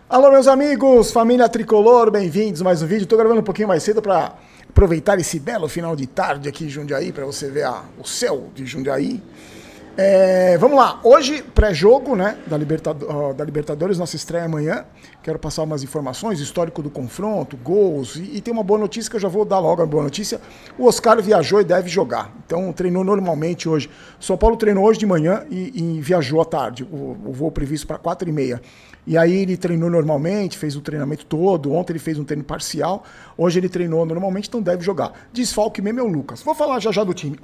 Alô, meus amigos, família Tricolor, bem-vindos a mais um vídeo. Estou gravando um pouquinho mais cedo para aproveitar esse belo final de tarde aqui em Jundiaí, para você ver o céu de Jundiaí. Vamos lá, hoje pré-jogo, né, da Libertadores, nossa estreia amanhã. Quero passar umas informações, histórico do confronto, gols, e tem uma boa notícia que eu já vou dar logo a boa notícia. O Oscar viajou e deve jogar, então treinou normalmente hoje. São Paulo treinou hoje de manhã e viajou à tarde, o voo previsto para 4h30. E aí ele treinou normalmente, fez o treinamento todo, ontem ele fez um treino parcial, hoje ele treinou normalmente, então deve jogar. Desfalque mesmo é o Lucas. Vou falar já do time.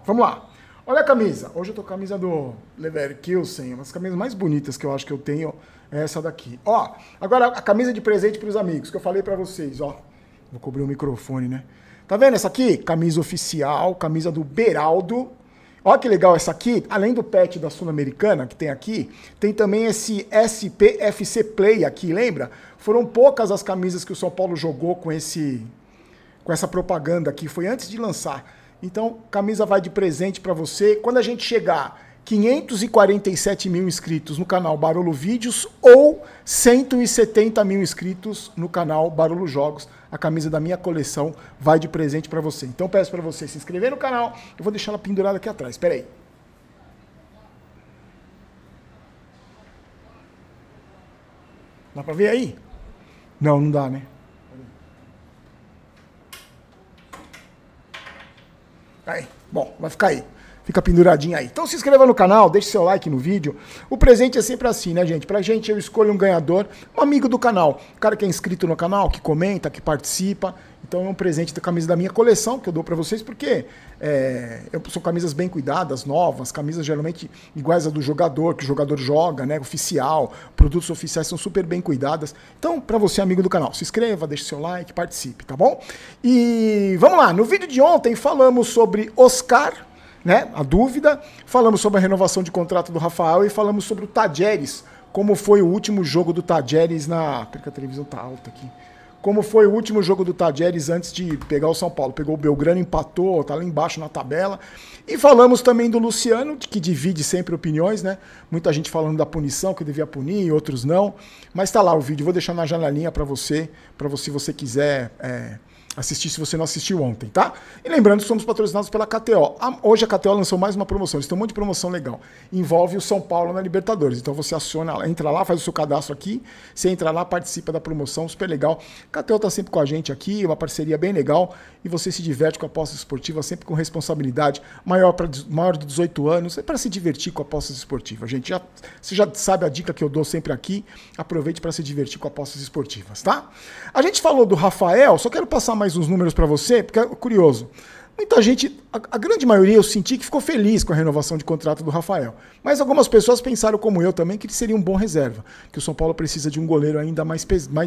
Vamos lá. Olha a camisa. Hoje eu tô com a camisa do Leverkusen, uma das camisas mais bonitas que eu acho que eu tenho é essa daqui. Agora a camisa de presente para os amigos, que eu falei para vocês, Vou cobrir o microfone, né? Tá vendo essa aqui? Camisa oficial, camisa do Beraldo. Olha que legal essa aqui, além do pet da Sul-Americana que tem aqui, tem também esse SPFC Play aqui, lembra? Foram poucas as camisas que o São Paulo jogou com essa propaganda aqui, foi antes de lançar. Então, camisa vai de presente para você. Quando a gente chegar 547 mil inscritos no canal Barolo Vídeos ou 170 mil inscritos no canal Barolo Jogos, a camisa da minha coleção vai de presente para você. Então peço para você se inscrever no canal. Eu vou deixar ela pendurada aqui atrás. Espera aí. Dá para ver aí? Não dá, né? Aí, bom, vai ficar aí. Fica penduradinho aí. Então se inscreva no canal, deixe seu like no vídeo. O presente é sempre assim, né, gente? Pra gente, eu escolho um ganhador, um amigo do canal. O cara que é inscrito no canal, que comenta, que participa. Então é um presente da camisa da minha coleção que eu dou pra vocês, porque são camisas bem cuidadas, novas, camisas geralmente iguais a do jogador, que o jogador joga, né, oficial. Produtos oficiais são super bem cuidadas. Então, pra você, amigo do canal, se inscreva, deixe seu like, participe, tá bom? E vamos lá, no vídeo de ontem falamos sobre Oscar, né, a dúvida, falamos sobre a renovação de contrato do Rafael e falamos sobre o Tadjeres, como foi o último jogo do Tadjeres Porque a televisão tá alta aqui. Como foi o último jogo do Tadjeres antes de pegar o São Paulo. Pegou o Belgrano, empatou, tá lá embaixo na tabela. E falamos também do Luciano, que divide sempre opiniões, né? Muita gente falando da punição, que devia punir, outros não. Mas tá lá o vídeo, vou deixar na janelinha para você, se você quiser assistir, se você não assistiu ontem, tá? E lembrando que somos patrocinados pela KTO. Hoje a KTO lançou mais uma promoção, eles têm um monte de promoção legal. Envolve o São Paulo na Libertadores. Então você aciona, entra lá, faz o seu cadastro aqui, você entra lá, participa da promoção, super legal. A KTO tá sempre com a gente aqui, uma parceria bem legal, e você se diverte com apostas esportivas, sempre com responsabilidade, maior de 18 anos, é para se divertir com apostas esportivas, gente. Você já sabe a dica que eu dou sempre aqui, aproveite para se divertir com apostas esportivas, tá? A gente falou do Rafael, só quero passar mais uns números para você, porque é curioso. Muita gente, a grande maioria eu senti que ficou feliz com a renovação de contrato do Rafael. Mas algumas pessoas pensaram como eu também que ele seria um bom reserva, que o São Paulo precisa de um goleiro ainda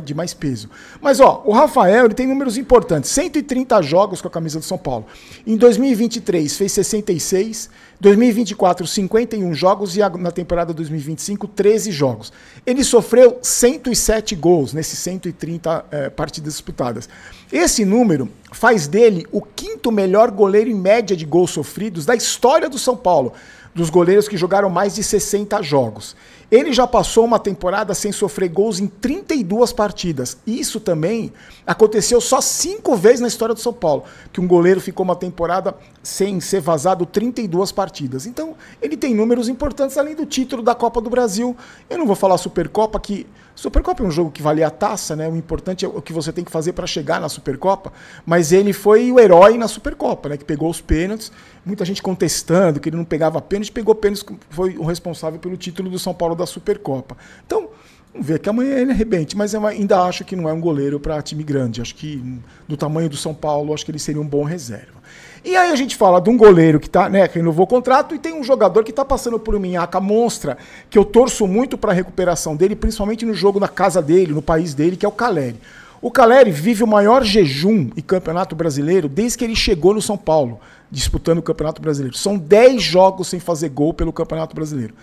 de mais peso. Mas o Rafael ele tem números importantes, 130 jogos com a camisa do São Paulo. Em 2023 fez 66, 2024 51 jogos e na temporada 2025 13 jogos. Ele sofreu 107 gols nesses 130 partidas disputadas. Esse número faz dele o quinto melhor goleiro em média de gols sofridos da história do São Paulo, dos goleiros que jogaram mais de 60 jogos. Ele já passou uma temporada sem sofrer gols em 32 partidas. Isso também aconteceu só 5 vezes na história do São Paulo, que um goleiro ficou uma temporada sem ser vazado 32 partidas. Então, ele tem números importantes, além do título da Copa do Brasil. Eu não vou falar Supercopa, que Supercopa é um jogo que vale a taça, né? O importante é o que você tem que fazer para chegar na Supercopa, mas ele foi o herói na Supercopa, né? Que pegou os pênaltis, muita gente contestando que ele não pegava pênalti, pegou pênaltis, foi o responsável pelo título do São Paulo da Supercopa. Então, vamos ver que amanhã ele arrebente, mas eu ainda acho que não é um goleiro para time grande. Acho que do tamanho do São Paulo, acho que ele seria um bom reserva. E aí a gente fala de um goleiro que tá, né, que renovou o contrato, e tem um jogador que está passando por uma minhaca monstra, que eu torço muito para a recuperação dele, principalmente no jogo na casa dele, no país dele, que é o Caleri. O Caleri vive o maior jejum em Campeonato Brasileiro desde que ele chegou no São Paulo, disputando o Campeonato Brasileiro. São 10 jogos sem fazer gol pelo Campeonato Brasileiro.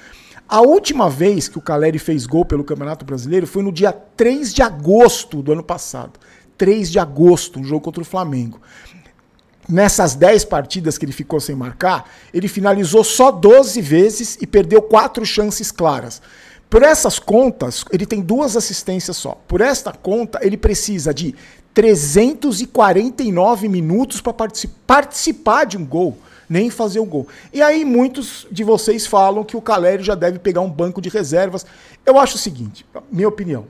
A última vez que o Caleri fez gol pelo Campeonato Brasileiro foi no dia 3 de agosto do ano passado. 3 de agosto, um jogo contra o Flamengo. Nessas 10 partidas que ele ficou sem marcar, ele finalizou só 12 vezes e perdeu 4 chances claras. Por essas contas, ele tem 2 assistências só. Por esta conta, ele precisa de 349 minutos para participar de um gol, nem fazer o gol. E aí muitos de vocês falam que o Caleri já deve pegar um banco de reservas. Eu acho o seguinte, minha opinião.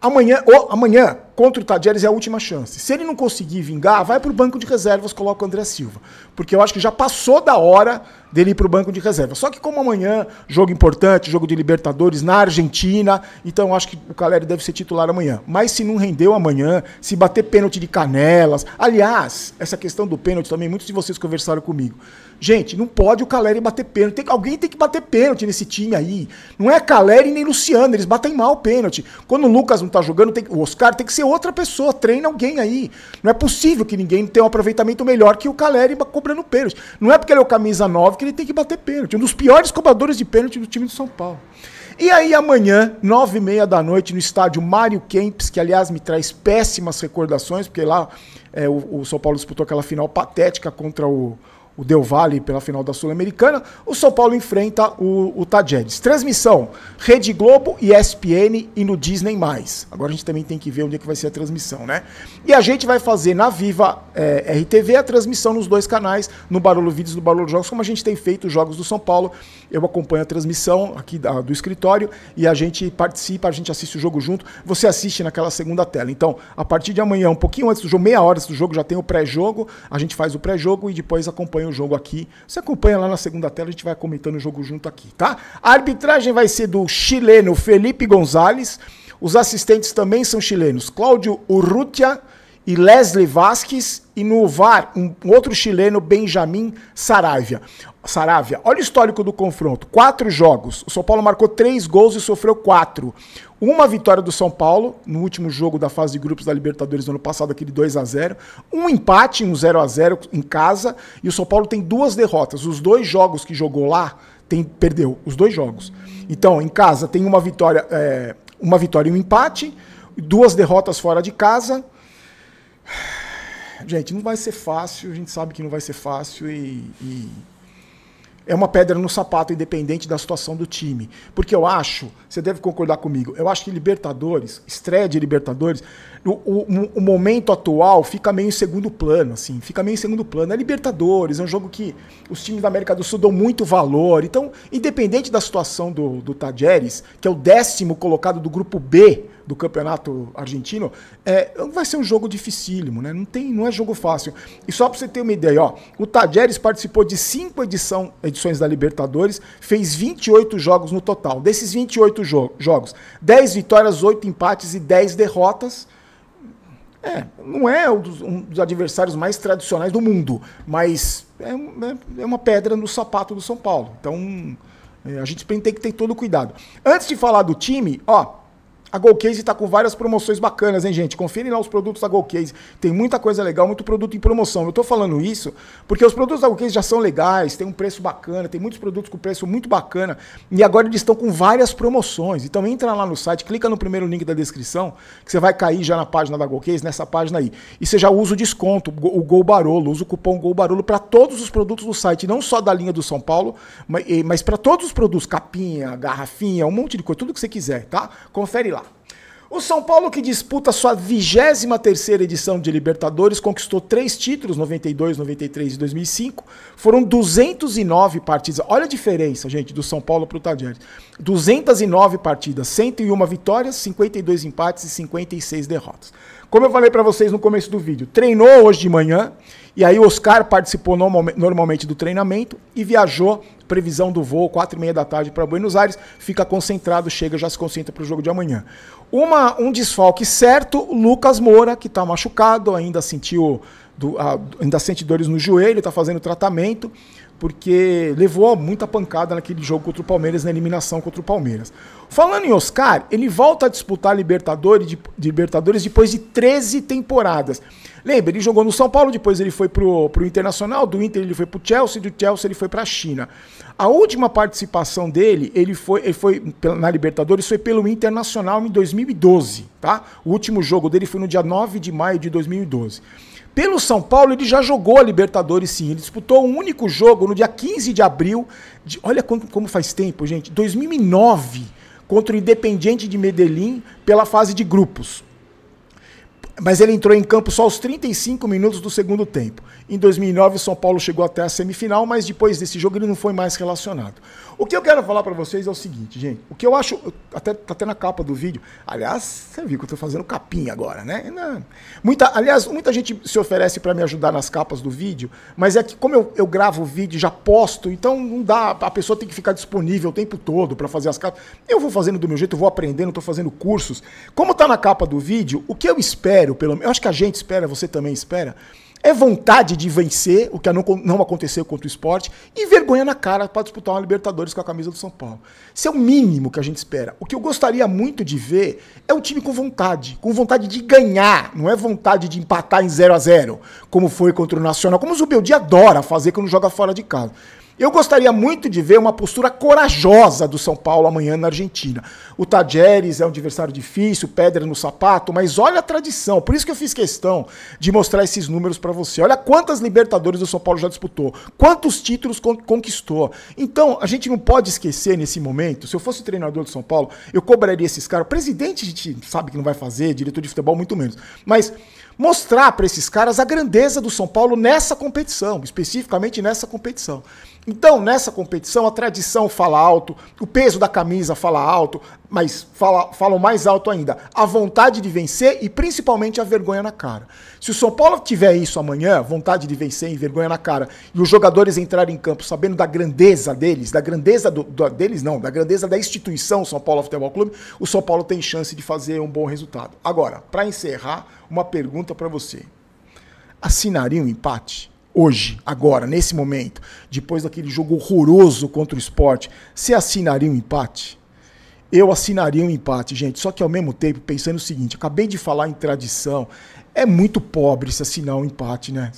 Amanhã, contra o Tadjeres é a última chance. Se ele não conseguir vingar, vai pro banco de reservas, coloca o André Silva. Porque eu acho que já passou da hora dele ir pro banco de reservas. Só que como amanhã, jogo importante, jogo de Libertadores na Argentina, então eu acho que o Caleri deve ser titular amanhã. Mas se não rendeu amanhã, se bater pênalti de Canelas... Aliás, essa questão do pênalti também, muitos de vocês conversaram comigo. Gente, não pode o Caleri bater pênalti. Alguém tem que bater pênalti nesse time aí. Não é Caleri nem Luciano, eles batem mal o pênalti. Quando o Lucas não tá jogando, o Oscar tem que ser outra pessoa, treina alguém aí. Não é possível que ninguém tenha um aproveitamento melhor que o Caleri cobrando pênalti. Não é porque ele é o camisa 9 que ele tem que bater pênalti. Um dos piores cobradores de pênalti do time do São Paulo. E aí amanhã, 9h30 da noite, no estádio Mário Kempes, que aliás me traz péssimas recordações, porque lá o São Paulo disputou aquela final patética contra o Del Valle pela final da Sul-Americana, o São Paulo enfrenta o Tadjeres. Transmissão, Rede Globo, ESPN e no Disney+. Agora a gente também tem que ver onde é que vai ser a transmissão, né? E a gente vai fazer na Viva RTV a transmissão nos 2 canais, no Barolo Vídeos e no Barolo Jogos, como a gente tem feito os jogos do São Paulo. Eu acompanho a transmissão aqui do escritório e a gente participa, a gente assiste o jogo junto. Você assiste naquela segunda tela. Então, a partir de amanhã, um pouquinho antes do jogo, meia hora antes do jogo, já tem o pré-jogo, a gente faz o pré-jogo e depois acompanha o jogo aqui. Você acompanha lá na segunda tela, a gente vai comentando o jogo junto aqui, tá? A arbitragem vai ser do chileno Felipe Gonzalez. Os assistentes também são chilenos, Cláudio Urrutia e Leslie Vasquez. E no VAR, um outro chileno, Benjamin Saravia. Olha o histórico do confronto. 4 jogos. O São Paulo marcou 3 gols e sofreu 4. Uma vitória do São Paulo, no último jogo da fase de grupos da Libertadores do ano passado, aquele 2-0. Um empate, um 0-0 em casa. E o São Paulo tem 2 derrotas. Os 2 jogos que jogou lá, perdeu. Os 2 jogos. Então, em casa, tem uma vitória e um empate. 2 derrotas fora de casa. Gente, não vai ser fácil, a gente sabe que não vai ser fácil e é uma pedra no sapato, independente da situação do time. Porque eu acho, você deve concordar comigo, eu acho que Libertadores, estreia de Libertadores, o momento atual fica meio em segundo plano, assim, fica meio em segundo plano. É Libertadores, é um jogo que os times da América do Sul dão muito valor. Então, independente da situação do Tadjeres, que é o 10º colocado do grupo B do campeonato argentino, vai ser um jogo dificílimo, né? Não é jogo fácil. E só para você ter uma ideia, ó, o Tadjeres participou de 5 edições da Libertadores, fez 28 jogos no total. Desses 28 jogos, 10 vitórias, 8 empates e 10 derrotas. Não é um dos adversários mais tradicionais do mundo, mas é uma pedra no sapato do São Paulo. Então, a gente tem que ter todo cuidado. Antes de falar do time, ó, a Golcase está com várias promoções bacanas, hein, gente? Confirem lá os produtos da Golcase. Tem muita coisa legal, muito produto em promoção. Eu tô falando isso porque os produtos da Golcase já são legais, tem um preço bacana, tem muitos produtos com preço muito bacana. E agora eles estão com várias promoções. Então entra lá no site, clica no primeiro link da descrição, que você vai cair já na página da Golcase, nessa página aí. E você já usa o desconto, o Gol Barolo, usa o cupom Gol Barolo para todos os produtos do site, não só da linha do São Paulo, mas para todos os produtos, capinha, garrafinha, um monte de coisa, tudo que você quiser, tá? Confere lá. O São Paulo, que disputa sua 23ª edição de Libertadores, conquistou 3 títulos, 92, 93 e 2005. Foram 209 partidas. Olha a diferença, gente, do São Paulo para o Tadjeres. 209 partidas, 101 vitórias, 52 empates e 56 derrotas. Como eu falei para vocês no começo do vídeo, treinou hoje de manhã, e aí o Oscar participou normalmente do treinamento e viajou, previsão do voo, 4h30 da tarde para Buenos Aires, fica concentrado, chega, já se concentra para o jogo de amanhã. Um desfalque certo, o Lucas Moura, que está machucado, ainda sente dores no joelho, está fazendo tratamento, porque levou muita pancada naquele jogo contra o Palmeiras, na eliminação contra o Palmeiras. Falando em Oscar, ele volta a disputar Libertadores depois de 13 temporadas. Lembra, ele jogou no São Paulo, depois ele foi pro Internacional, do Inter ele foi pro Chelsea, do Chelsea ele foi pra China. A última participação dele, ele foi na Libertadores, foi pelo Internacional em 2012, tá? O último jogo dele foi no dia 9 de maio de 2012. Pelo São Paulo, ele já jogou a Libertadores, sim. Ele disputou um único jogo no dia 15 de abril, olha como faz tempo, gente, 2009, contra o Independiente de Medellín, pela fase de grupos. Mas ele entrou em campo só aos 35 minutos do segundo tempo. Em 2009, o São Paulo chegou até a semifinal, mas depois desse jogo ele não foi mais relacionado. O que eu quero falar para vocês é o seguinte, gente. O que eu acho, tá até na capa do vídeo, aliás, você viu que eu tô fazendo capinha agora, né? Muita gente se oferece para me ajudar nas capas do vídeo, mas é que como eu gravo o vídeo e já posto, então não dá, a pessoa tem que ficar disponível o tempo todo para fazer as capas. Eu vou fazendo do meu jeito, eu vou aprendendo, tô fazendo cursos. Como tá na capa do vídeo, o que eu espero, eu acho que a gente espera, você também espera, é vontade de vencer, o que não aconteceu contra o Sport, e vergonha na cara para disputar uma Libertadores com a camisa do São Paulo. Isso é o mínimo que a gente espera. O que eu gostaria muito de ver é um time com vontade de ganhar, não é vontade de empatar em 0-0, como foi contra o Nacional, como o Zubeldia adora fazer quando joga fora de casa. Eu gostaria muito de ver uma postura corajosa do São Paulo amanhã na Argentina. O Tadjeres é um adversário difícil, pedra no sapato, mas olha a tradição. Por isso que eu fiz questão de mostrar esses números para você. Olha quantas Libertadores o São Paulo já disputou, quantos títulos conquistou. Então, a gente não pode esquecer nesse momento, se eu fosse treinador do São Paulo, eu cobraria esses caras. O presidente a gente sabe que não vai fazer, diretor de futebol muito menos. Mas mostrar para esses caras a grandeza do São Paulo nessa competição, especificamente nessa competição. Então, nessa competição, a tradição fala alto, o peso da camisa fala alto, mas falam mais alto ainda a vontade de vencer e principalmente a vergonha na cara. Se o São Paulo tiver isso amanhã, vontade de vencer e vergonha na cara, e os jogadores entrarem em campo sabendo da grandeza deles, da grandeza da grandeza da instituição São Paulo Futebol Clube, o São Paulo tem chance de fazer um bom resultado. Agora, para encerrar, uma pergunta para você. Assinaria um empate? Hoje, agora, nesse momento, depois daquele jogo horroroso contra o Sport, você assinaria um empate? Eu assinaria um empate, gente, só que ao mesmo tempo, pensando o seguinte, acabei de falar em tradição, é muito pobre se assinar um empate, né?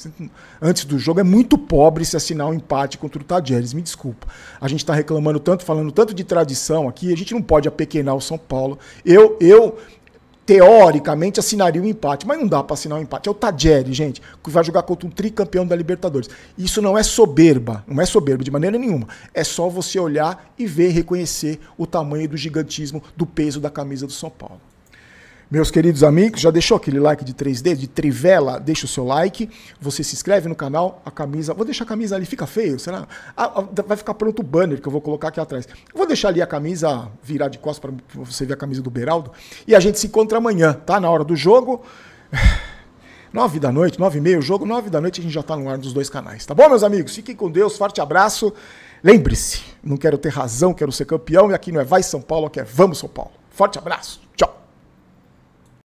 Antes do jogo, é muito pobre se assinar um empate contra o Tadjeres, me desculpa. A gente tá reclamando tanto, falando tanto de tradição aqui, a gente não pode apequenar o São Paulo. Eu teoricamente assinaria um empate, mas não dá para assinar um empate. É o Tadjeres, gente, que vai jogar contra um tricampeão da Libertadores. Isso não é soberba, não é soberba de maneira nenhuma. É só você olhar e ver, reconhecer o tamanho do gigantismo, do peso da camisa do São Paulo. Meus queridos amigos, já deixou aquele like de 3D, de trivela? Deixa o seu like, você se inscreve no canal, a camisa, vou deixar a camisa ali, fica feio, será? Vai ficar pronto o banner que eu vou colocar aqui atrás. Vou deixar ali a camisa, virar de costas para você ver a camisa do Beraldo, e a gente se encontra amanhã, tá? Na hora do jogo, 9 da noite, 9h30 o jogo, 9 da noite a gente já tá no ar dos dois canais, tá bom, meus amigos? Fiquem com Deus, forte abraço, lembre-se, não quero ter razão, quero ser campeão, e aqui não é Vai São Paulo, aqui é Vamos São Paulo. Forte abraço, tchau!